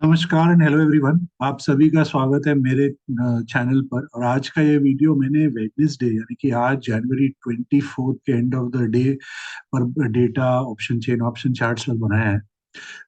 नमस्कार and hello everyone. आप सभी का स्वागत है मेरे चैनल पर। और आज का ये वीडियो मैंने वेडनेसडे यानी कि आज जनवरी 24 के एंड ऑफ द डे पर data option chain option charts पर बनाया है।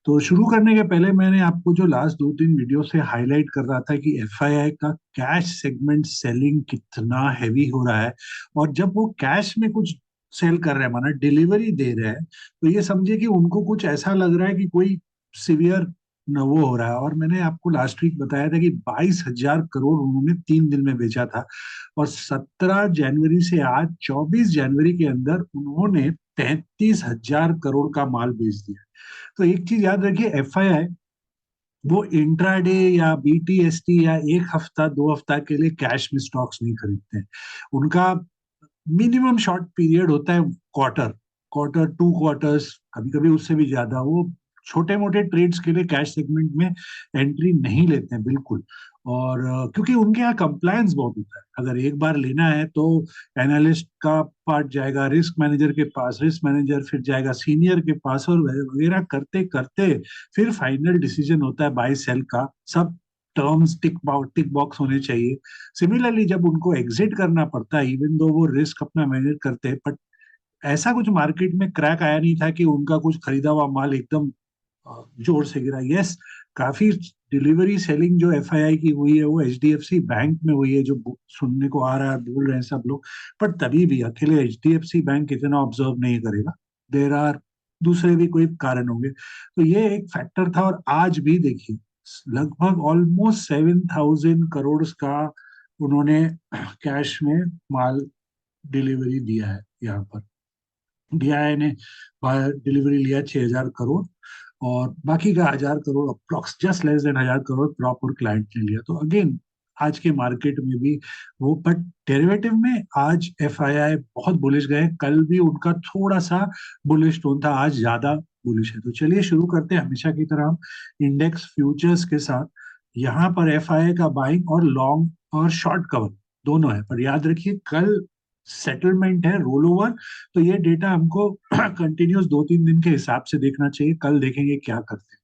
तो शुरू करने के पहले मैंने आपको जो लास्ट दो तीन वीडियो से हाईलाइट कर रहा था कि एफआईआई का कैश सेगमेंट सेलिंग कितना हैवी हो रहा है। और जब वो कैश में कुछ सेल कर रहे हैं, माना डिलीवरी दे रहे हैं, तो ये समझिए कि उनको कुछ ऐसा लग रहा है कि कोई सीवियर न वो हो रहा है। और मैंने आपको लास्ट वीक बताया था कि 22,000 करोड़ उन्होंने 3 दिन में बेचा था। और 17 जनवरी से आज 24 जनवरी के अंदर उन्होंने 33,000 करोड़ का माल बेच दिया। तो एक चीज याद रखिए, एफआईआई वो इंट्राडे या बीटीएसटी या एक हफ्ता दो हफ्ता के लिए कैश में स्टॉक्स नहीं खरीदते हैं। उनका मिनिमम शॉर्ट पीरियड होता है क्वार्टर, क्वार्टर 2 क्वार्टर्स, कभी कभी उससे भी ज्यादा। वो छोटे मोटे ट्रेड्स के लिए कैश सेगमेंट में एंट्री नहीं लेते हैं बिल्कुल। और क्योंकि उनके यहाँ कंप्लायंस बहुत होता है। अगर एक बार लेना है तो एनालिस्ट का पार्ट जाएगा रिस्क मैनेजर के पास, रिस्क मैनेजर फिर जाएगा सीनियर के पास, और वगैरह करते करते फिर फाइनल डिसीजन होता है बाय सेल का। सब टर्म्स टिक बॉक्स होने चाहिए। सिमिलरली जब उनको एग्जिट करना पड़ता है, इवन दो वो रिस्क अपना मैनेज करते हैं, बट ऐसा कुछ मार्केट में क्रैक आया नहीं था कि उनका कुछ खरीदा हुआ माल एकदम जोर से गिरा। यस, काफी डिलीवरी सेलिंग जो एफआईआई की हुई है वो एचडीएफसी बैंक में हुई है, जो सुनने को आ रहा है, बोल रहे हैं सब लोग। पर तभी भी अकेले एचडीएफसी बैंक इतना ऑब्जर्व नहीं करेगा। देर आर दूसरे भी कोई कारण होंगे। तो ये एक फैक्टर था। और आज भी देखिए, लगभग ऑलमोस्ट 7,000 करोड़ का उन्होंने कैश में माल डिलीवरी दिया है। यहाँ पर डीआईआई ने डिलीवरी लिया 6,000 करोड़, और बाकी का 1,000 crore approx just less than 1,000 crore proper client ने लिया। तो अगेन आज के मार्केट में भी वो, बट डेरिवेटिव में आज एफआईआई बहुत बुलिश गए। कल भी उनका थोड़ा सा बुलिश टोन था, आज ज्यादा बुलिश है। तो चलिए शुरू करते हैं हमेशा की तरह हम इंडेक्स फ्यूचर्स के साथ। यहाँ पर एफआईआई का बाइंग और लॉन्ग और शॉर्ट कवर दोनों है। पर याद रखिए, कल सेटलमेंट है, रोल ओवर। तो ये डेटा हमको कंटिन्यूस 2-3 दिन के हिसाब से देखना चाहिए। कल देखेंगे क्या करते हैं।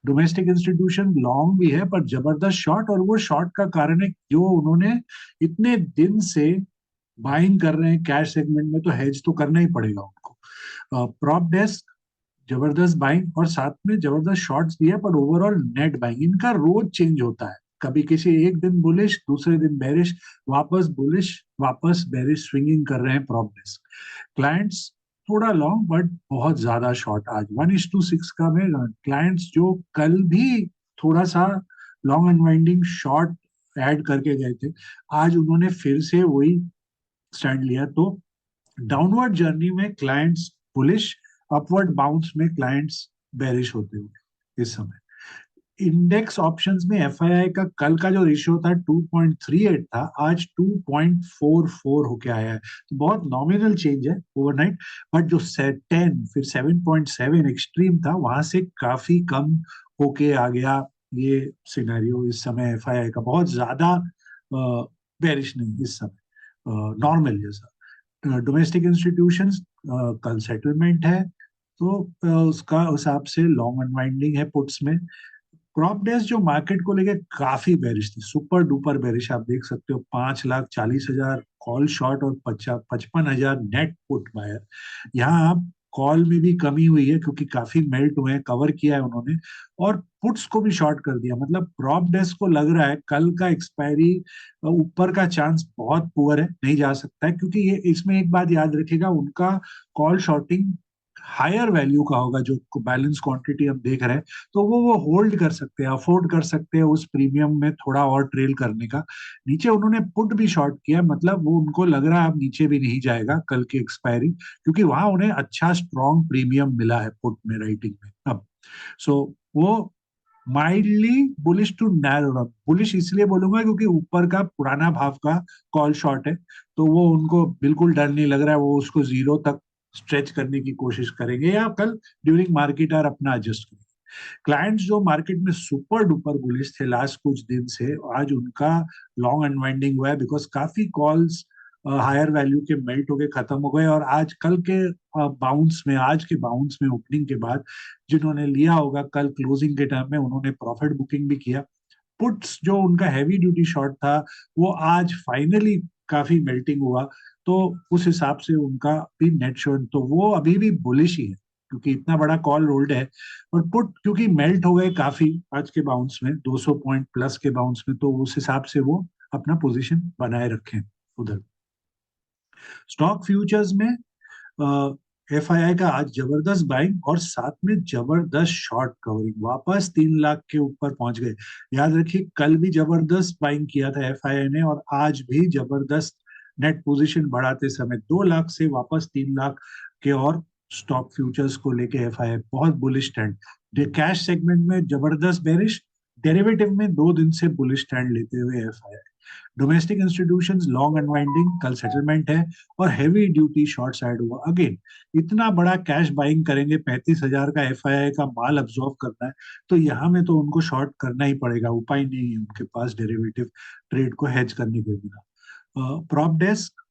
डोमेस्टिक इंस्टीट्यूशन लॉन्ग भी है पर जबरदस्त शॉर्ट, और वो शॉर्ट का कारण है जो उन्होंने इतने दिन से बाइंग कर रहे हैं कैश सेगमेंट में, तो हेज तो करना ही पड़ेगा उनको। प्रॉप डेस्क जबरदस्त बाइंग और साथ में जबरदस्त शॉर्ट्स भी है, पर ओवरऑल नेट बाइंग इनका रोज चेंज होता है। कभी किसी एक दिन बुलिश, दूसरे दिन बेरिश, वापस बुलिश, वापस बेरिश, स्विंगिंग कर रहे हैं प्रॉप डेस्क। क्लाइंट्स थोड़ा लॉन्ग बट बहुत ज्यादा शॉर्ट। आज 1:6 का में क्लाइंट्स जो कल भी थोड़ा सा लॉन्ग अनवाइंडिंग शॉर्ट ऐड करके गए थे, आज उन्होंने फिर से वही स्टैंड लिया। तो डाउनवर्ड जर्नी में क्लाइंट्स बुलिश, अपवर्ड बाउंस में क्लाइंट्स बेरिश होते हुए इस समय। इंडेक्स ऑप्शंस में एफआईआई का कल का जो रेशियो था 2.38 था, आज 2.44 होके आया है। तो बहुत नॉमिनल चेंज है ओवरनाइट। बट जो 10 फिर 7.7 एक्सट्रीम था, वहां से काफी कम होके आ गया। ये सिनेरियो इस समय एफआईआई का बहुत ज्यादा बेरिश नहीं इस समय, नॉर्मल जैसा। डोमेस्टिक इंस्टीट्यूशंस कल सेटलमेंट है, तो उसका हिसाब से लॉन्ग अनवाइंडिंग है पुट्स में। क्रॉप डेज जो मार्केट को लेके काफी बेरिश थी, सुपर डुपर बेरिश। आप देख सकते हो 5,40,000 कॉल शॉर्ट और 55,000 नेट पुट बायर। यहाँ आप कॉल में भी कमी हुई है क्योंकि काफी मेल्ट हुए हैं, कवर किया है उन्होंने। और पुट्स को भी शॉर्ट कर दिया। मतलब क्रॉप डेस्क को लग रहा है कल का एक्सपायरी ऊपर का चांस बहुत पुअर है, नहीं जा सकता है। क्योंकि ये इसमें एक बात याद रखिएगा, उनका कॉल शॉर्टिंग हायर वैल्यू का होगा, जो बैलेंस क्वांटिटी हम देख रहे हैं। तो वो होल्ड कर सकते हैं, अफोर्ड कर सकते हैं उस प्रीमियम में थोड़ा और ट्रेल करने का। नीचे उन्होंने पुट भी शॉर्ट किया, मतलब वो उनको लग रहा है अब नीचे भी नहीं जाएगा कल की एक्सपायरी, क्योंकि वहां उन्हें अच्छा स्ट्रॉन्ग प्रीमियम मिला है पुट में, राइटिंग में अब। सो वो mildly bullish to narrow. Bullish इसलिए बोलूंगा क्योंकि ऊपर का पुराना भाव का कॉल शॉर्ट है, तो वो उनको बिल्कुल डर नहीं लग रहा है। वो उसको जीरो तक स्ट्रेच करने की कोशिश करेंगे या कल ड्यूरिंग मार्केट आर अपना एडजस्ट करेंगे। क्लाइंट्स जो मार्केट में सुपर डुपर बुलिश थे लास्ट कुछ दिन से, आज उनका लॉन्ग अनवाइंडिंग हुआ है, बिकॉज काफी कॉल्स हायर वैल्यू के मेल्ट हो गए, खत्म हो गए, और आज कल के बाउंस में, आज के बाउंस में ओपनिंग के बाद जिन्होंने लिया होगा कल क्लोजिंग के टाइम में, उन्होंने प्रॉफिट बुकिंग भी किया। पुट्स जो उनका हैवी ड्यूटी शॉर्ट था, वो आज फाइनली काफी मेल्टिंग हुआ, तो उस हिसाब से उनका भी नेट शॉर्ट, तो वो अभी भी बुलिश ही है क्योंकि इतना बड़ा कॉल रोल्ड है। और पुट क्योंकि मेल्ट हो गए काफी आज के बाउंस में, 200 पॉइंट प्लस के बाउंस में, तो उस हिसाब से वो अपना पोजीशन बनाए रखें उधर। स्टॉक फ्यूचर्स में एफआईआई का आज जबरदस्त बाइंग और साथ में जबरदस्त शॉर्ट कवरिंग, वापस 3 लाख के ऊपर पहुंच गए। याद रखिए कल भी जबरदस्त बाइंग किया था एफआईआई ने, और आज भी जबरदस्त नेट पोजीशन बढ़ाते समय 2 लाख से वापस 3 लाख के, और स्टॉक फ्यूचर्स को लेके एफआईआई बहुत बुलिश स्टैंड। कैश सेगमेंट में जबरदस्त बेरिश, डेरिवेटिव में 2 दिन से बुलिश स्टैंड लेते हुए FII. Domestic institutions long unwinding, कल सेटलमेंट है, और हैवी ड्यूटी शॉर्ट साइड हुआ अगेन। इतना बड़ा कैश बाइंग करेंगे, 35,000 का एफआईआई का माल अब्सॉर्ब करना है, तो यहाँ में तो उनको शॉर्ट करना ही पड़ेगा, उपाय नहीं है उनके पास डेरिवेटिव ट्रेड को हेज करने के बिना। प्रॉप डेस्क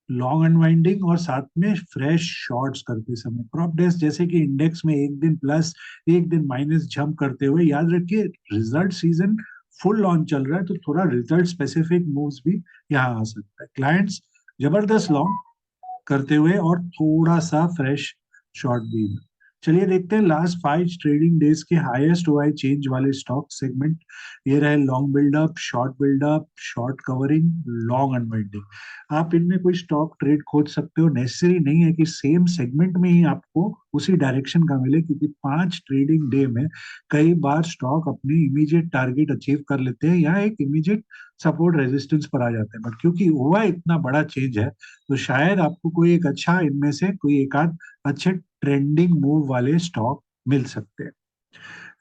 लॉन्ग अनवाइंडिंग और साथ में फ्रेश शॉर्ट्स करते समय, प्रॉप डेस्क जैसे कि इंडेक्स में एक दिन प्लस एक दिन माइनस जंप करते हुए, याद रखिए रिजल्ट सीजन फुल ऑन चल रहा है, तो थोड़ा रिजल्ट स्पेसिफिक मूव्स भी यहाँ आ सकता है। क्लाइंट्स जबरदस्त लॉन्ग करते हुए और थोड़ा सा फ्रेश शॉर्ट भी। चलिए देखते हैं लास्ट 5 ट्रेडिंग डेज के हाईएस्ट ओआई चेंज वाले स्टॉक सेगमेंट। ये रहे long buildup, short buildup, short covering, long unwinding. आप इनमें कोई स्टॉक ट्रेड खोज सकते हो, नेसेसरी नहीं है कि सेम सेगमेंट में ही आपको उसी डायरेक्शन का मिले, क्योंकि 5 ट्रेडिंग डे में कई बार स्टॉक अपने इमीडिएट टारगेट अचीव कर लेते हैं या एक इमीडिएट सपोर्ट रेजिस्टेंस पर आ जाते हैं, बट क्योंकि ओआई इतना बड़ा चेंज है, तो शायद आपको कोई एक अच्छा, इनमें से कोई एक आध अच्छे ट्रेंडिंग मूव वाले स्टॉक मिल सकते हैं।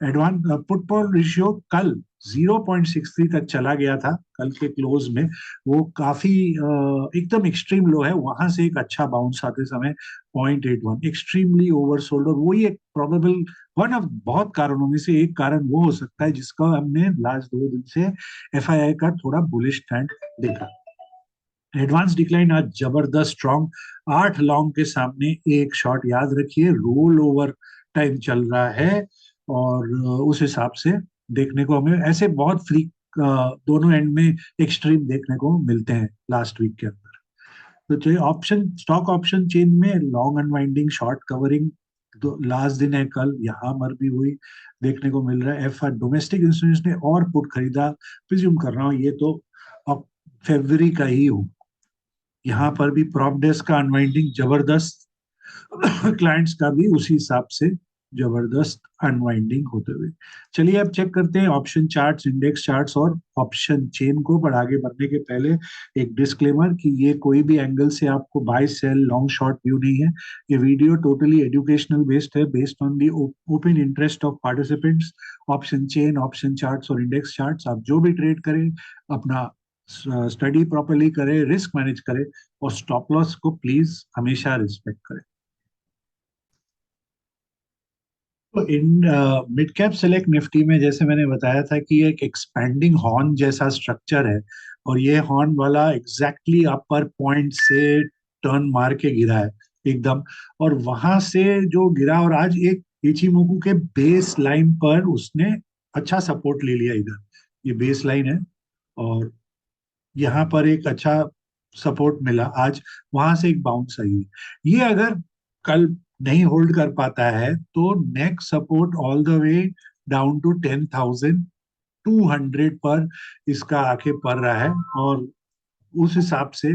एडवांस पुट कॉल रेशियो कल 0.63 तक चला गया था कल के क्लोज में, वो काफी एकदम एक्सट्रीम लो है, वहां से एक अच्छा बाउंस आते समय 0.81 एक्सट्रीमली ओवरसोल्ड, और वही एक प्रोबेबल वन ऑफ बहुत कारणों में से एक कारण वो हो सकता है जिसका हमने लास्ट 2 दिन से एफआईआई का थोड़ा बुलिश ट्रेंड देखा। एडवांस डिक्लाइन आज जबरदस्त स्ट्रॉन्ग, 8 लॉन्ग के सामने एक शॉर्ट, याद रखिए रोल ओवर टाइम चल रहा है, और उस हिसाब से देखने को हमें ऐसे बहुत फ्री दोनों एंड में एक्सट्रीम देखने को मिलते हैं लास्ट वीक के अंदर। तो चलिए ऑप्शन, स्टॉक ऑप्शन चेन में लॉन्ग अनवाइंडिंग, शॉर्ट कवरिंग, तो लास्ट दिन है कल, यहाँ मर भी हुई देखने को मिल रहा है। एफ आर डोमेस्टिक इंस्टीट्यूशन ने और पुट खरीदा, प्रिज्यूम कर रहा हूँ ये तो अब फरवरी का ही हो। यहाँ पर भी प्रॉप डेस्क का अनवाइंडिंग जबरदस्त, क्लाइंट्स का भी उसी हिसाब से जबरदस्त अनवाइंडिंग होते हुए। चलिए अब चेक करते हैं ऑप्शन चार्ट्स, इंडेक्स चार्ट्स और ऑप्शन चेन को। पर आगे बढ़ने के पहले एक डिस्क्लेमर कि ये कोई भी एंगल से आपको buy sell long short view नहीं है। ये वीडियो टोटली एजुकेशनल बेस्ड है, based on the open interest of participants. Option chain, option charts और इंडेक्स चार्ट्स आप जो भी ट्रेड करें, अपना स्टडी प्रॉपरली करें, रिस्क मैनेज करें, और स्टॉप लॉस को प्लीज हमेशा रिस्पेक्ट करें। तो इन मिड कैप सेलेक्ट निफ्टी में जैसे मैंने बताया था कि एक एक्सपैंडिंग हॉर्न जैसा स्ट्रक्चर है, और ये हॉर्न वाला एग्जैक्टली अपर पॉइंट से टर्न मार के गिरा है एकदम, और वहां से जो गिरा, और आज एक इचिमोकू के बेस लाइन पर उसने अच्छा सपोर्ट ले लिया इधर, ये बेस लाइन है, और यहाँ पर एक अच्छा सपोर्ट मिला आज, वहां से एक बाउंस आई है। ये अगर कल नहीं होल्ड कर पाता है तो next support all the way down to 10,200 पर इसका आके पड़ रहा है, और उस हिसाब से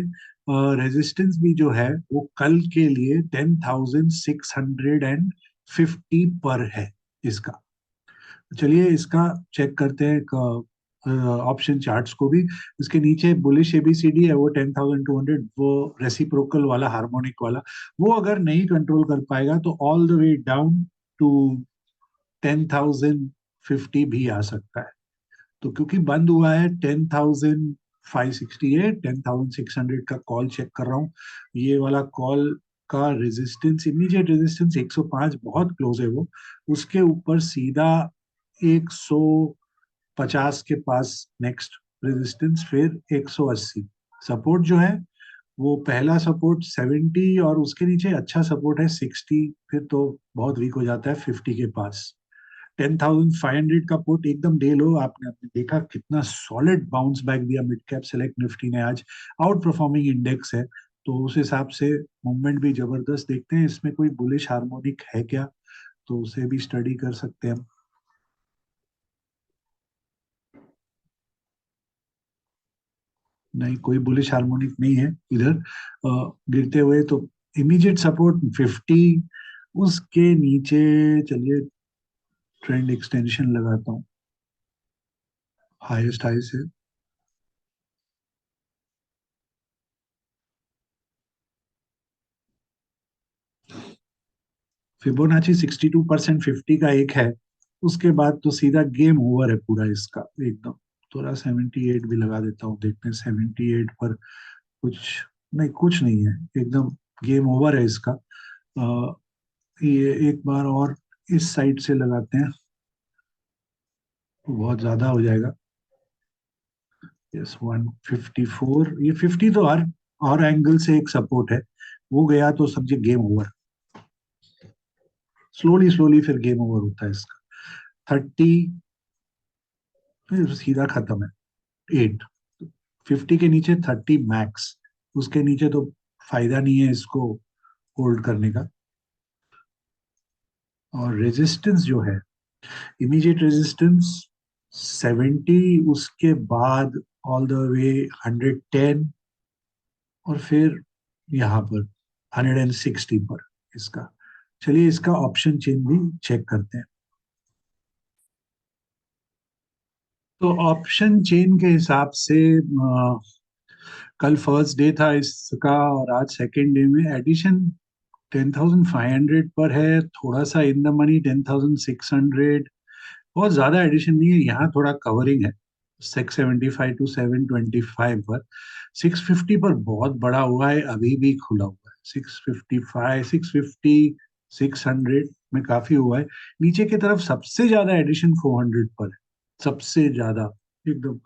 रेजिस्टेंस भी जो है वो कल के लिए 10,650 पर है इसका। चलिए इसका चेक करते हैं ऑप्शन चार्ट्स को भी। इसके नीचे बुलिश एबीसीडी है वो 10,200, वो रेसिप्रोकल वाला, हार्मोनिक वाला, वो अगर नहीं कंट्रोल कर पाएगा तो all the way down to 10,050 भी आ सकता है। तो क्योंकि बंद हुआ है 10,568, 10,600 का कॉल चेक कर रहा हूँ, ये वाला कॉल का रेजिस्टेंस, इमीडिएट रेजिस्टेंस 105 बहुत क्लोज है वो, उसके ऊपर सीधा 150 के पास नेक्स्ट रेजिस्टेंस, फिर 180 सपोर्ट जो है, वो पहला सपोर्ट 70 और उसके नीचे अच्छा सपोर्ट है 60, फिर तो बहुत वीक हो जाता है 50 के पास। 10,500 का पुट एकदम डे लो। आपने देखा कितना सॉलिड बाउंस बैक दिया मिड कैप सेलेक्ट निफ्टी ने आज। आउट परफॉर्मिंग इंडेक्स है, तो उस हिसाब से मूवमेंट भी जबरदस्त देखते हैं। इसमें कोई बुलिश हार्मोनिक है क्या, तो उसे भी स्टडी कर सकते हैं हम। नहीं, कोई बुलिश हार्मोनिक नहीं है इधर गिरते हुए तो। इमीडिएट सपोर्ट 50, उसके नीचे चलिए ट्रेंड एक्सटेंशन लगाता हूँ, हाईएस्ट हाई से। फिबोनाची 62% 50 का एक है, उसके बाद तो सीधा गेम ओवर है पूरा इसका एकदम। थोड़ा 78 भी लगा देता हूँ, देखते हैं 78 पर कुछ। नहीं, कुछ नहीं है, एकदम गेम ओवर है इसका। अ, ये एक बार और इस साइड से लगाते हैं, तो बहुत ज्यादा हो जाएगा। यस, 154, ये 50 तो और एंगल से एक सपोर्ट है, वो गया तो समझे गेम ओवर। स्लोली स्लोली फिर गेम ओवर होता है इसका। 30, फिर सीधा खत्म है 8। 50 के नीचे 30 मैक्स, उसके नीचे तो फायदा नहीं है इसको होल्ड करने का। और रेजिस्टेंस जो है, इमीडिएट रेजिस्टेंस 70, उसके बाद ऑल द वे 110, और फिर यहाँ पर 160 पर इसका। चलिए इसका ऑप्शन चेन भी चेक करते हैं। तो ऑप्शन चेन के हिसाब से कल फर्स्ट डे था इसका और आज सेकेंड डे में एडिशन 10,500 पर है, थोड़ा सा इन द मनी 10,600। बहुत ज्यादा एडिशन नहीं है, यहाँ थोड़ा कवरिंग है 675 टू 725 पर। 650 पर बहुत बड़ा हुआ है, अभी भी खुला हुआ है। 655, 650, 600 में काफी हुआ है। नीचे की तरफ सबसे ज्यादा एडिशन 400 पर है, सबसे ज्यादा एकदम।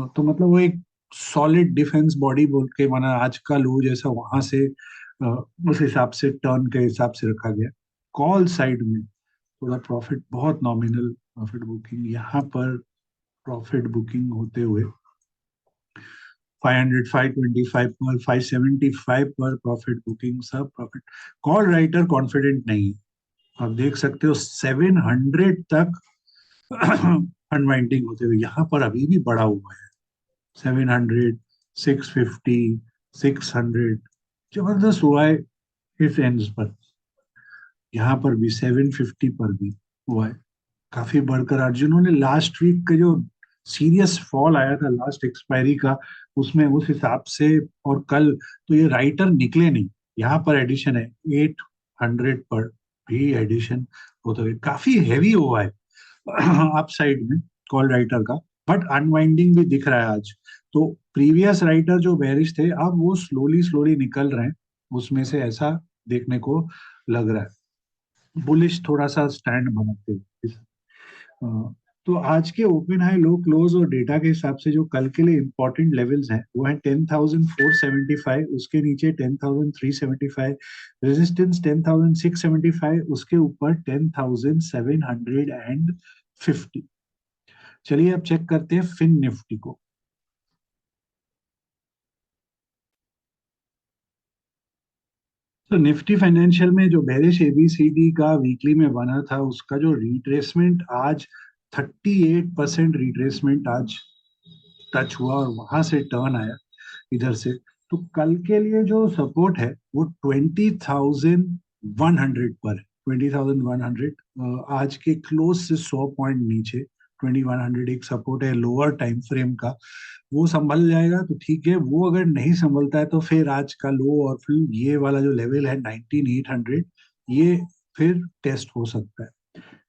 तो मतलब वो एक सॉलिड डिफेंस बॉडी बोल के माना आज का लो जैसा वहां से अ, उस हिसाब से टर्न के हिसाब से रखा गया। कॉल साइड में थोड़ा प्रॉफिट, बहुत नॉमिनल प्रॉफिट बुकिंग यहाँ पर, प्रॉफिट बुकिंग होते हुए 500, 525 पर, 575 पर प्रॉफिट बुकिंग, सब प्रॉफिट। कॉल राइटर कॉन्फिडेंट नहीं है। आप देख सकते हो 700 तक अनवाइंडिंग होते हुए, यहाँ पर अभी भी बड़ा हुआ है। 700, 650, 600 जबरदस्त हुआ है इस एंड्स पर। यहाँ पर भी 750 पर भी हुआ है काफी बढ़कर। अर्जुनों ने लास्ट वीक का जो सीरियस फॉल आया था लास्ट एक्सपायरी का, उसमें उस हिसाब से, और कल तो ये राइटर निकले नहीं। यहाँ पर एडिशन है 800 पर भी एडिशन होता है, काफी हैवी हुआ है अप साइड में कॉल राइटर का। बट अनवाइंडिंग भी दिख रहा है आज। तो प्रीवियस राइटर जो बेरिश थे, अब वो स्लोली स्लोली निकल रहे हैं उसमें से, ऐसा देखने को लग रहा है। बुलिश थोड़ा सा स्टैंड बनाते हैं। अ, तो आज के ओपन हाई लो क्लोज और डेटा के हिसाब से जो कल के लिए इंपॉर्टेंट लेवल्स हैं वो है 10,475, उसके नीचे 10,375, रेजिस्टेंस 10,675, उसके ऊपर 10,750। चलिए अब चेक करते हैं फिन निफ्टी को। तो निफ्टी फाइनेंशियल में जो बेरिश एबीसीडी का वीकली में बना था, उसका जो रिट्रेसमेंट आज 38% रिट्रेसमेंट आज टच हुआ और वहां से टर्न आया इधर से। तो कल के लिए जो सपोर्ट है वो 20,100 पर है। 20,100 आज के क्लोज से 100 पॉइंट नीचे 2100 एक सपोर्ट है लोअर टाइम फ्रेम का। वो संभल जाएगा तो ठीक है, वो अगर नहीं संभलता है तो फिर आज का लो और फिर ये वाला जो लेवल है 19,800, ये फिर टेस्ट हो सकता है।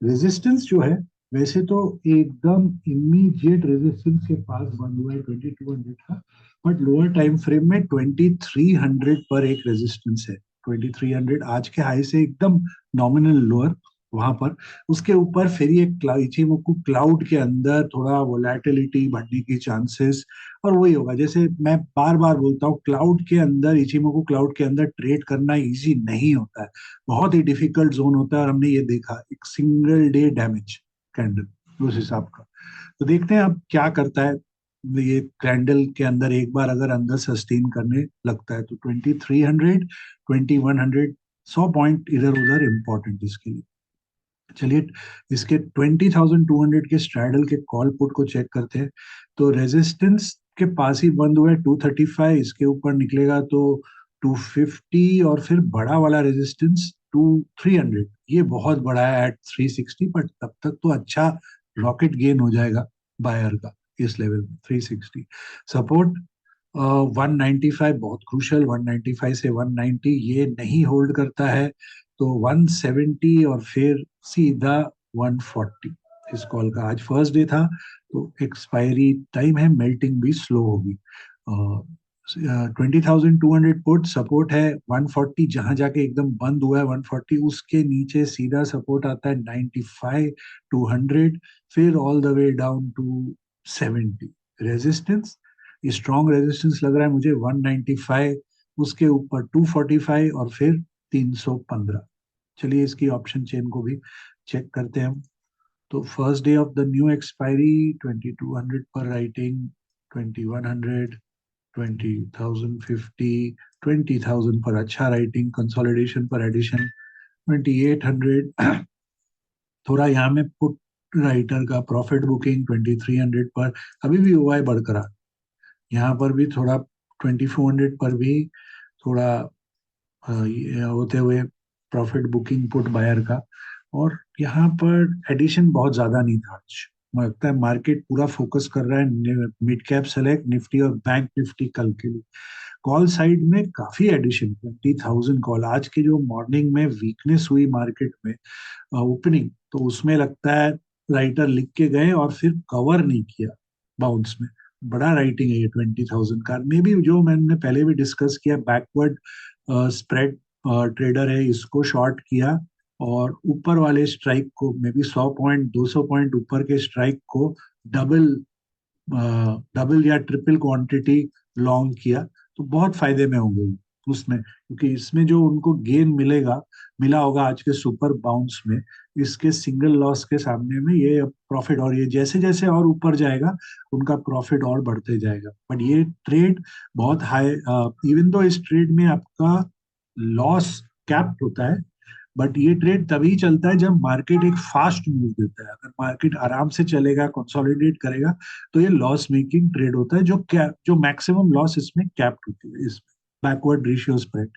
रेजिस्टेंस जो है वैसे तो एकदम इमीडिएट रेजिस्टेंस के पास बंद हुआ है 2200 का, बट लोअर टाइम फ्रेम में 2300 पर एक रेजिस्टेंस है। 2300 आज के हाई से एकदम नॉमिनल लोअर, वहां पर। उसके ऊपर फिर ये इचिमोकू क्लाउड के अंदर थोड़ा वोलेटिलिटी बढ़ने की चांसेस, और वही होगा जैसे मैं बार बार बोलता हूँ, क्लाउड के अंदर, इचिमोकू क्लाउड के अंदर ट्रेड करना इजी नहीं होता है, बहुत ही डिफिकल्ट जोन होता है, और हमने ये देखा एक सिंगल डे डैमेज कैंडल उस हिसाब का। तो देखते हैं अब क्या करता है ये कैंडल के अंदर, एक बार अगर अंदर सस्टेन करने लगता है तो 2300, 2100, 100 पॉइंट इधर उधर इंपॉर्टेंट इसके लिए। चलिए इसके 20,200 के स्ट्रैडल के कॉल पुट को चेक करते हैं। तो रेजिस्टेंस के पास ही बंद हुआ है 235, इसके ऊपर निकलेगा तो 250, और फिर बड़ा वाला रेजिस्टेंस 300, ये बहुत बड़ा है एट 360, बट तब तक तो अच्छा रॉकेट गेन हो जाएगा बायर का इस लेवल में 360। सपोर्ट 195 बहुत क्रूशल, 195 से 190 ये नहीं होल्ड करता है, तो 170 और फिर सीधा 140। इस कॉल का आज फर्स्ट डे था तो एक्सपायरी टाइम है, मेल्टिंग भी स्लो होगी। 20,200 पुट सपोर्ट है 140, जहां जाके एकदम बंद हुआ है 140, उसके नीचे सीधा सपोर्ट आता है 95, 200, फिर all the way down to 70। Resistance, ये स्ट्रॉन्ग रेजिस्टेंस लग रहा है मुझे 195, उसके ऊपर 245 और फिर 315। चलिए इसकी ऑप्शन चेन को भी चेक करते हैं हम। तो first day of the new expiry 2200 पर राइटिंग, 2100, 20,050, 20,000 पर अच्छा राइटिंग, कंसोलिडेशन पर एडिशन 2800। थोड़ा यहाँ में पुट राइटर का प्रॉफिट बुकिंग 2300 पर अभी भी हुआ है बरकरार। यहाँ पर भी थोड़ा 2400 पर भी थोड़ा ये होते हुए प्रॉफिट बुकिंग पुट बायर का। और यहाँ पर एडिशन बहुत ज्यादा नहीं था आज, मुझे लगता है मार्केट पूरा फोकस कर रहा है मिड कैप सेलेक्ट निफ्टी और बैंक निफ्टी कल के लिए। कॉल साइड में काफी एडिशन, 20,000 कॉल। आज के जो मॉर्निंग में वीकनेस हुई मार्केट में ओपनिंग, तो उसमें लगता है राइटर लिख के गए और फिर कवर नहीं किया बाउंस में। बड़ा राइटिंग है ये 20,000 का, मे बी जो मैंने पहले भी डिस्कस किया, बैकवर्ड स्प्रेड ट्रेडर है, इसको शॉर्ट किया, और ऊपर वाले स्ट्राइक को मे बी 100 पॉइंट 200 पॉइंट ऊपर के स्ट्राइक को डबल डबल या ट्रिपल क्वांटिटी लॉन्ग किया, तो बहुत फायदे में होंगे उसमें, क्योंकि इसमें जो उनको गेन मिलेगा, मिला होगा आज के सुपर बाउंस में, इसके सिंगल लॉस के सामने में ये प्रॉफिट, और ये जैसे जैसे और ऊपर जाएगा उनका प्रॉफिट और बढ़ते जाएगा। बट ये ट्रेड बहुत हाई, इवन तो इस ट्रेड में आपका लॉस कैप्ड होता है, बट ये ट्रेड तभी चलता है जब मार्केट एक फास्ट मूव देता है। अगर मार्केट आराम से चलेगा, कंसोलिडेट करेगा, तो ये लॉस मेकिंग ट्रेड होता है, जो मैक्सिमम लॉस इसमें कैप्ड होती है, इसमें बैकवर्ड रेशियो स्प्रेड।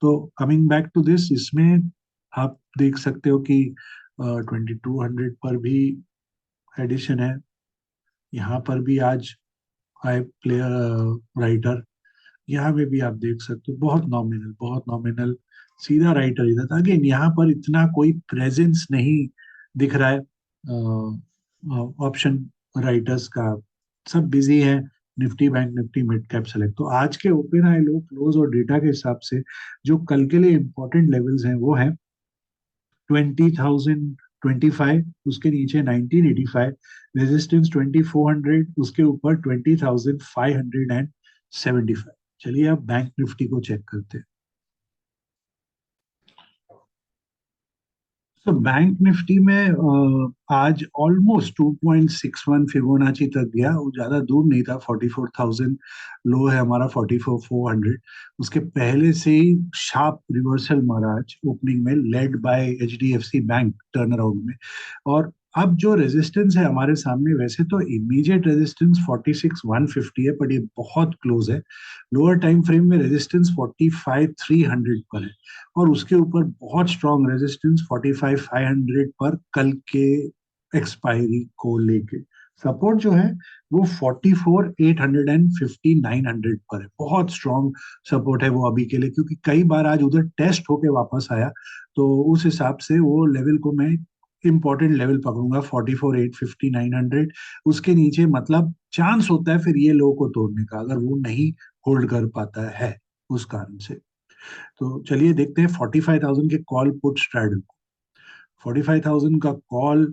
तो कमिंग बैक टू दिस, इसमें आप देख सकते हो कि 2200 पर भी एडिशन है, यहाँ पर भी आज हाई प्लेयर राइटर, यहाँ पे भी आप देख सकते हो बहुत नॉमिनल, बहुत नॉमिनल, सीधा राइटर इधर था। अगेन यहाँ पर इतना कोई प्रेजेंस नहीं दिख रहा है ऑप्शन राइटर्स का, सब बिजी है। Nifty bank Nifty mid cap select, तो आज के ओपन हाई लो क्लोज और डेटा के हिसाब से जो कल के लिए इंपॉर्टेंट लेवल्स हैं वो है 20,025, उसके नीचे 1985, रेजिस्टेंस 2400, उसके ऊपर 20,575। चलिए अब बैंक निफ्टी को चेक करते हैं। तो बैंक निफ्टी में आज ऑलमोस्ट 2.61 फिबोनाची तक गया, वो ज्यादा दूर नहीं था, 44,000 लो है हमारा, 44,400। उसके पहले से ही शार्प रिवर्सल मारा आज ओपनिंग में, led by HDFC bank turn around में। और अब जो रेजिस्टेंस है हमारे सामने, वैसे तो इमीडिएट रेजिस्टेंस 46,150 है, पर ये बहुत क्लोज है। लोअर टाइम फ्रेम में रेजिस्टेंस 45,300 पर है, और उसके ऊपर बहुत स्ट्रॉन्ग रेजिस्टेंस 45,500 पर कल के एक्सपायरी को लेके। सपोर्ट जो है वो 44,800 एंड 5900 पर है, बहुत स्ट्रॉन्ग सपोर्ट है वो अभी के लिए, क्योंकि कई बार आज उधर टेस्ट होके वापस आया, तो उस हिसाब से वो लेवल को मैं इंपॉर्टेंट लेवल पकड़ूंगा 44,850, 900। उसके नीचे मतलब चांस होता है फिर ये लो को तोड़ने का, अगर वो नहीं होल्ड कर पाता है उस कारण से। तो चलिए देखते हैं 45,000 के कॉल पुट स्ट्रैडल। 45,000 का कॉल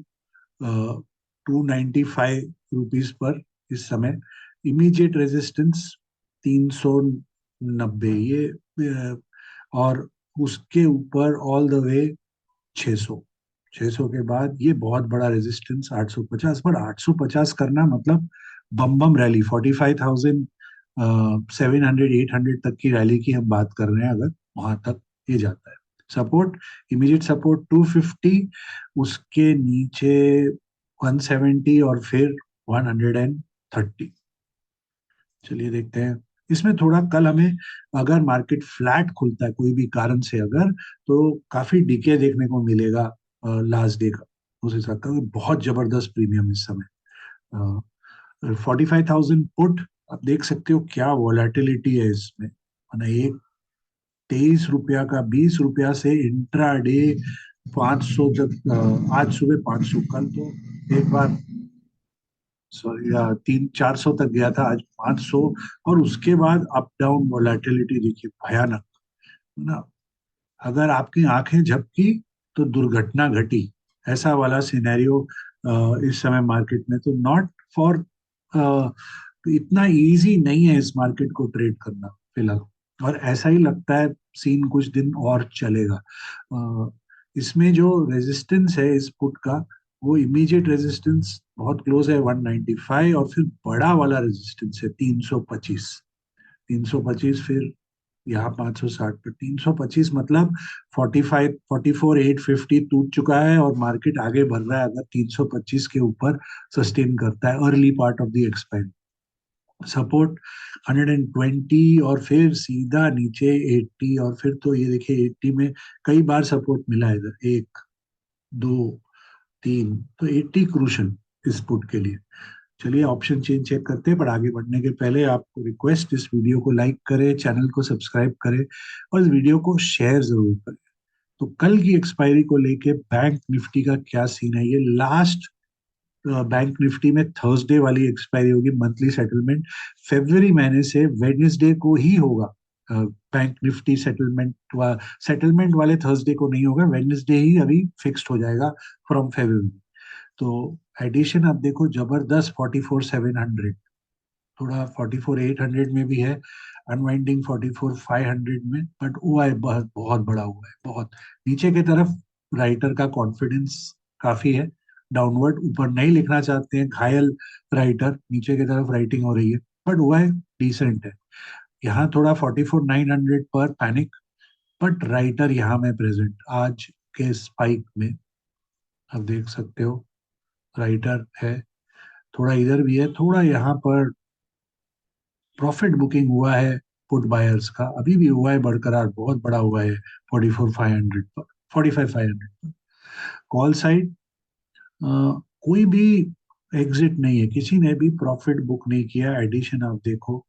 295 रुपीज पर इस समय। इमीडिएट रेजिस्टेंस 390, ये और उसके ऊपर ऑल द वे 600। 600 के बाद ये बहुत बड़ा रेजिस्टेंस 850 पर। 850 करना मतलब बम बम रैली, 45,000 700 800 तक की रैली की हम बात कर रहे हैं, अगर वहां तक ये जाता है। सपोर्ट, इमीडिएट सपोर्ट 250, उसके नीचे 170 और फिर 130। चलिए देखते हैं। इसमें थोड़ा कल हमें, अगर मार्केट फ्लैट खुलता है कोई भी कारण से अगर, तो काफी डीके देखने को मिलेगा लास्ट डे का। उस हिसाब का बहुत जबरदस्त प्रीमियम इस समय। 45,000 पुट, आप देख सकते हो क्या वॉलेटिलिटी है इसमें, है ना। एक 23 रुपया का 20 रुपया से इंट्रा डे 500 तक, आज सुबह 500, कल तो एक बार सॉरी 300-400 तक गया था, आज 500। और उसके बाद अप डाउन वॉलेटिलिटी देखिए भयानक, है ना। अगर आपकी आंखें झपकी तो दुर्घटना घटी, ऐसा वाला सिनेरियो इस समय मार्केट में। तो नॉट फॉर, इतना इजी नहीं है इस मार्केट को ट्रेड करना फिलहाल। और ऐसा ही लगता है सीन कुछ दिन और चलेगा। इसमें जो रेजिस्टेंस है इस पुट का, वो इमीडिएट रेजिस्टेंस बहुत क्लोज है 195, और फिर बड़ा वाला रेजिस्टेंस है 325। 325, फिर यहाँ 560 पे 325, मतलब 44 850 टूट चुका है और मार्केट आगे बढ़ रहा है अगर 325 के ऊपर सस्टेन करता है early part of the expand. Support 120, और फिर सीधा नीचे 80, और फिर तो ये देखिए 80 में कई बार सपोर्ट मिला है इधर, 1 2 3, तो 80 क्रूशल इस पुट के लिए। चलिए ऑप्शन चेन चेक करते हैं, पर आगे बढ़ने के पहले आपको रिक्वेस्ट, इस वीडियो को लाइक करें, चैनल को सब्सक्राइब करें और इस वीडियो को शेयर जरूर करें। तो कल की एक्सपायरी को लेके बैंक निफ्टी का क्या सीन है, ये लास्ट बैंक निफ्टी में थर्सडे वाली एक्सपायरी होगी, मंथली सेटलमेंट फरवरी महीने से वेडनेसडे को ही होगा। बैंक निफ्टी सेटलमेंट वाले थर्सडे को नहीं होगा, वेडनेसडे ही अभी फिक्स्ड हो जाएगा फ्रॉम फरवरी। तो एडिशन आप देखो जबरदस्त, 44 700, थोड़ा 44 800 में भी है, अनवाइंडिंग 44 500 में, बट हुआ है बहुत बहुत बड़ा हुआ है बहुत। नीचे की तरफ राइटर का कॉन्फिडेंस काफी है, डाउनवर्ड, ऊपर नहीं लिखना चाहते हैं घायल राइटर, नीचे की तरफ राइटिंग हो रही है, बट हुआ है डिसेंट है। यहाँ थोड़ा 44 900 पर पैनिक, बट राइटर यहाँ में प्रेजेंट आज के स्पाइक में आप देख सकते हो, राइटर है। थोड़ा इधर भी है, थोड़ा यहाँ पर प्रॉफिट बुकिंग हुआ है पुट बायर्स का, अभी भी हुआ है बरकरार, बहुत बड़ा हुआ है 44 500 पर, 45 500 पर। कॉल साइड कोई भी एग्जिट नहीं है, किसी ने भी प्रॉफिट बुक नहीं किया। एडिशन आप देखो,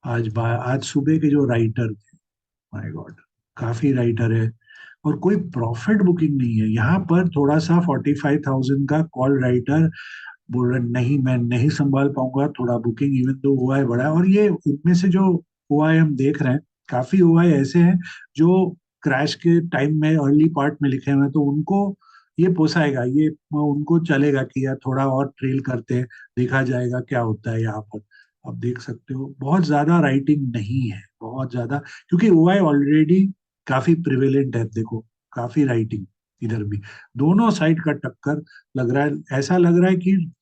आज सुबह के जो राइटर थे, माय गॉड, काफी राइटर है और कोई प्रॉफिट बुकिंग नहीं है। यहाँ पर थोड़ा सा 45,000 का कॉल राइटर बोल रहे नहीं, मैं नहीं संभाल पाऊंगा, थोड़ा बुकिंग इवन तो हुआ है बड़ा। और ये इनमें से जो हुआ है हम देख रहे हैं, काफी हुआ है ऐसे हैं जो क्रैश के टाइम में अर्ली पार्ट में लिखे हुए हैं, तो उनको ये पोसाएगा, ये उनको चलेगा कि यार थोड़ा और ट्रेल करते हैं, देखा जाएगा क्या होता है यहाँ पर। आप देख सकते हो बहुत ज्यादा राइटिंग नहीं है, बहुत ज्यादा, क्योंकि ओआई ऑलरेडी काफी प्रिवेलेंट है। देखो काफी राइटिंग इधर भी, दोनों साइड का टक्कर लग रहा है। ऐसा लग रहा है कि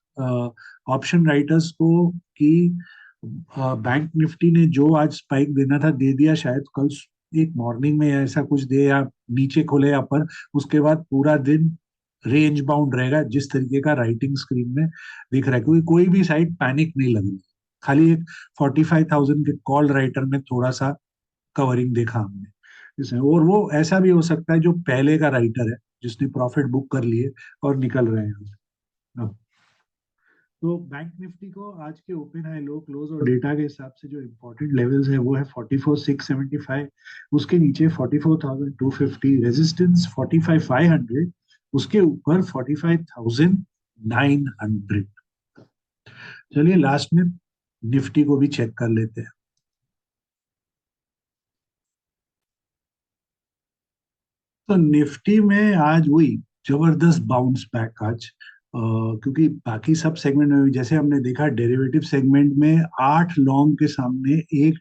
ऑप्शन राइटर्स को कि बैंक निफ्टी ने जो आज स्पाइक देना था दे दिया, शायद कल एक मॉर्निंग में ऐसा कुछ दे, या नीचे खोले या पर, उसके बाद पूरा दिन रेंज बाउंड रहेगा जिस तरीके का राइटिंग स्क्रीन में दिख रहा है, क्योंकि कोई भी साइड पैनिक नहीं लग रही। खाली एक 45,000 के कॉल राइटर में थोड़ा सा कवरिंग देखा हमने इसमें। और वो ऐसा भी हो सकता है जो पहले का राइटर है जिसने प्रॉफिट बुक कर लिए और निकल रहे हैं अब। तो बैंक निफ्टी को आज के ओपन हाई लो क्लोज और डेटा के हिसाब से जो इम्पोर्टेंट लेवल्स है वो है 44 675, उसके नीचे 44 250, रेजिस्टेंस 45 500, उसके ऊपर 45 900। चलिए लास्ट में निफ्टी को भी चेक कर लेते हैं। तो निफ्टी में आज हुई जबरदस्त बाउंस बैक आज, क्योंकि बाकी सब सेगमेंट में भी जैसे हमने देखा डेरिवेटिव सेगमेंट में 8 लॉन्ग के सामने एक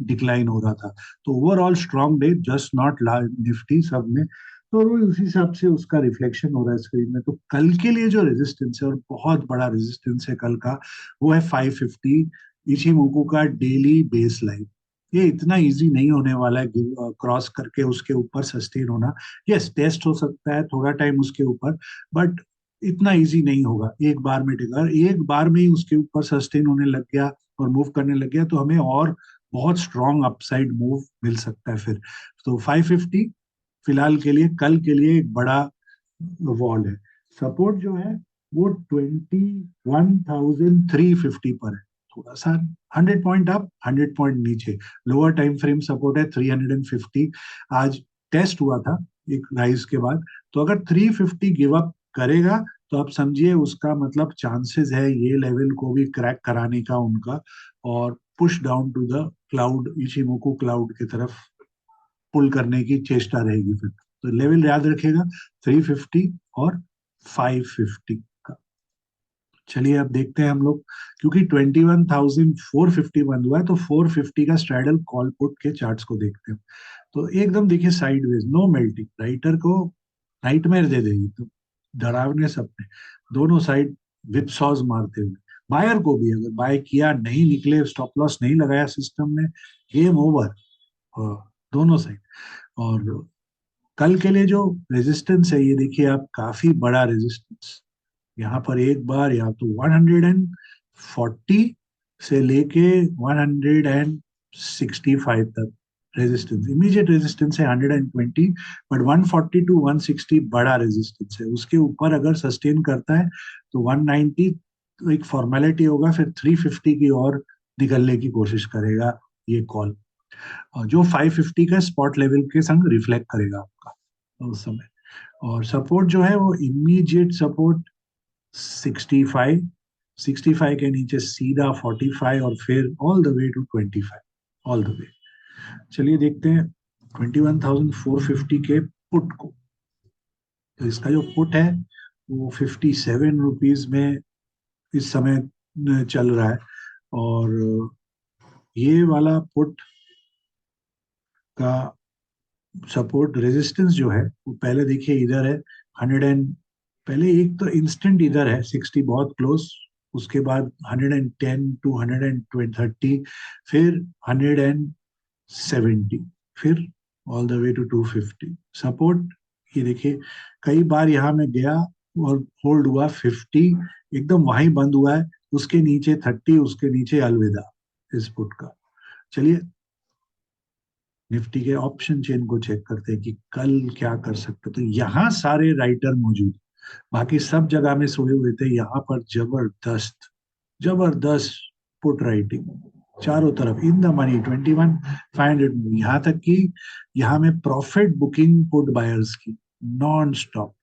डिक्लाइन हो रहा था। तो overall strong day, just not Nifty सब में। तो वो उसी हिसाब से उसका रिफ्लेक्शन हो रहा है स्क्रीन में। तो कल के लिए जो रेजिस्टेंस है और बहुत बड़ा रेजिस्टेंस है कल का, वो है 550 इचिमोकू का डेली बेस लाइन। ये इतना इजी नहीं होने वाला है क्रॉस करके उसके ऊपर सस्टेन होना। यस, टेस्ट हो सकता है थोड़ा टाइम उसके ऊपर, बट इतना इजी नहीं होगा एक बार में टिका। एक बार में ही उसके ऊपर सस्टेन होने लग गया और मूव करने लग गया तो हमें और बहुत स्ट्रॉन्ग अपसाइड मूव मिल सकता है फिर। तो 550 फिलहाल के लिए, कल के लिए एक बड़ा वॉल है। सपोर्ट जो है वो 21,350 पर है। थोड़ा सा 100 पॉइंट अप, 100 पॉइंट नीचे। लोअर टाइम फ्रेम सपोर्ट है 350। आज टेस्ट हुआ था एक राइज के बाद। तो अगर 350 गिव अप करेगा तो आप समझिए उसका मतलब चांसेस है ये लेवल को भी क्रैक कराने का उनका, और push down to the cloud, इशिमोको क्लाउड की तरफ पुल करने की चेष्टा रहेगी फिर। तो लेवल याद रखेगा 350 और 550 का। चलिए अब देखते हैं हम लोग, क्योंकि 21,450 बंद हुआ है तो 450 का स्ट्रैडल कॉल पुट के चार्ट्स को देखते हैं। तो एकदम देखिए साइडवेज, नो मेल्टिंग, राइटर को नाइटमेयर दे देगी तो डरावने सपने दोनों साइड, विप सॉज मारते हुए। बायर को भी अगर बाय किया नहीं निकले, स्टॉप लॉस नहीं लगाया सिस्टम में, गेम ओवर दोनों साइड। और कल के लिए जो रेजिस्टेंस है ये देखिए आप, काफी बड़ा रेजिस्टेंस यहाँ पर। एक बार या तो 140 से लेके 165 तक रेजिस्टेंस, इमीडिएट रेजिस्टेंस है 120, बट 140 टू 160 बड़ा रेजिस्टेंस है। उसके ऊपर अगर सस्टेन करता है तो 190 तो एक फॉर्मेलिटी होगा, फिर 350 की ओर निकलने की कोशिश करेगा ये कॉल, जो 550 का स्पॉट लेवल के संग रिफ्लेक्ट करेगा आपका उस समय। और सपोर्ट जो है वो इमीडिएट सपोर्ट 65, 65 के नीचे सीधा 45 और फिर all the way to 25, all the way. चलिए देखते हैं 21,450 के पुट को। तो इसका जो पुट है वो 57 रुपीज में इस समय चल रहा है। और ये वाला पुट का सपोर्ट रेजिस्टेंस जो है वो पहले देखिए इधर है 100 पहले एक तो इंस्टेंट इधर है 60 बहुत क्लोज, उसके बाद 110 टू 130, फिर 170, फिर all the way to 250 support. ये देखिए कई बार यहाँ में गया और होल्ड हुआ 50, एकदम वहीं बंद हुआ है, उसके नीचे 30, उसके नीचे अलविदा इस पुट का। चलिए निफ्टी के ऑप्शन चेन को चेक करते हैं कि कल क्या कर सकते। तो यहाँ सारे राइटर मौजूद, बाकी सब जगह में सोए हुए थे, यहाँ पर जबरदस्त जबरदस्त पुट राइटिंग चारों तरफ इन द मनी 21,500 में। यहाँ तक कि यहाँ में प्रॉफिट बुकिंग पुट बायर्स की नॉन स्टॉप,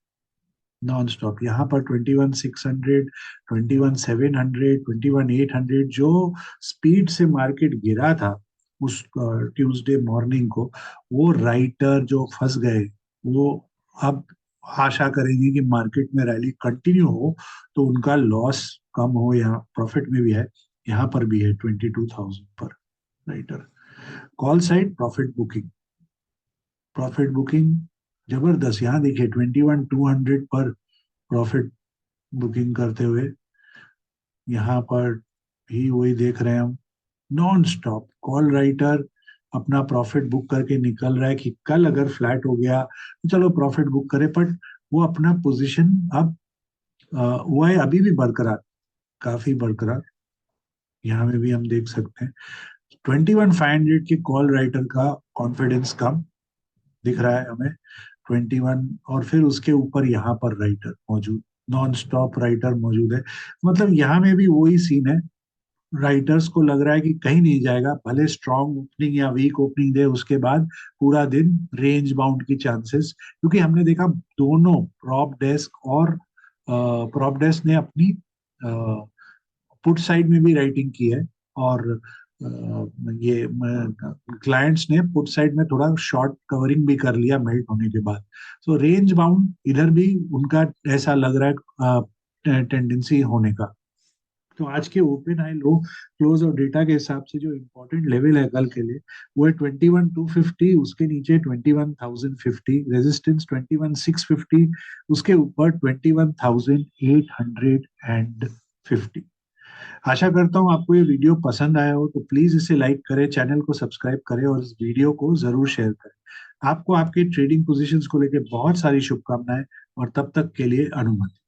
नॉन स्टॉप। यहाँ पर 21,600, 21,700, 21,800 जो स्पीड से मार्केट गिरा था उस ट्यूसडे मॉर्निंग को, वो राइटर जो फंस गए वो अब आशा करेंगे कि मार्केट में रैली कंटिन्यू हो तो उनका लॉस कम हो, या प्रॉफिट में भी है। यहाँ पर भी है 22,000 पर writer. Call side profit booking, profit booking जबरदस्त। यहाँ देखिए 21,200 पर प्रॉफिट बुकिंग करते हुए, यहाँ पर भी वही देख रहे हैं हम, नॉन स्टॉप कॉल राइटर अपना प्रॉफिट बुक करके निकल रहा है कि कल अगर फ्लैट हो गया तो चलो प्रॉफिट बुक करे, बट वो अपना पोजीशन अब वो है अभी भी बरकरार, काफी बरकरार। यहाँ में भी हम देख सकते हैं 21,500 के कॉल राइटर का कॉन्फिडेंस कम दिख रहा है हमें, 21, और फिर उसके ऊपर यहाँ पर राइटर मौजूद, नॉन स्टॉप राइटर मौजूद है। मतलब यहाँ में भी वही सीन है, राइटर्स को लग रहा है कि कहीं नहीं जाएगा, भले स्ट्रॉन्ग ओपनिंग या वीक ओपनिंग दे उसके बाद पूरा दिन रेंज बाउंड की चांसेस। क्योंकि हमने देखा दोनों प्रॉप डेस्क और प्रॉप डेस्क ने अपनी पुट साइड में भी राइटिंग की है, और ये क्लाइंट्स ने पुट साइड में थोड़ा शॉर्ट कवरिंग भी कर लिया मेल्ट होने के बाद। सो रेंज बाउंड इधर भी उनका ऐसा लग रहा है टेंडेंसी होने का। तो आज के ओपन हाई लो क्लोज और डेटा के हिसाब से जो इम्पोर्टेंट लेवल है कल के लिए वो है 21,250, उसके नीचे 21,050, रेजिस्टेंस 21,650, उसके ऊपर 21,850। आशा करता हूँ आपको ये वीडियो पसंद आया हो, तो प्लीज इसे लाइक करें, चैनल को सब्सक्राइब करें और इस वीडियो को जरूर शेयर करें। आपको आपके ट्रेडिंग पोजीशंस को लेकर बहुत सारी शुभकामनाएं और तब तक के लिए अनुमति।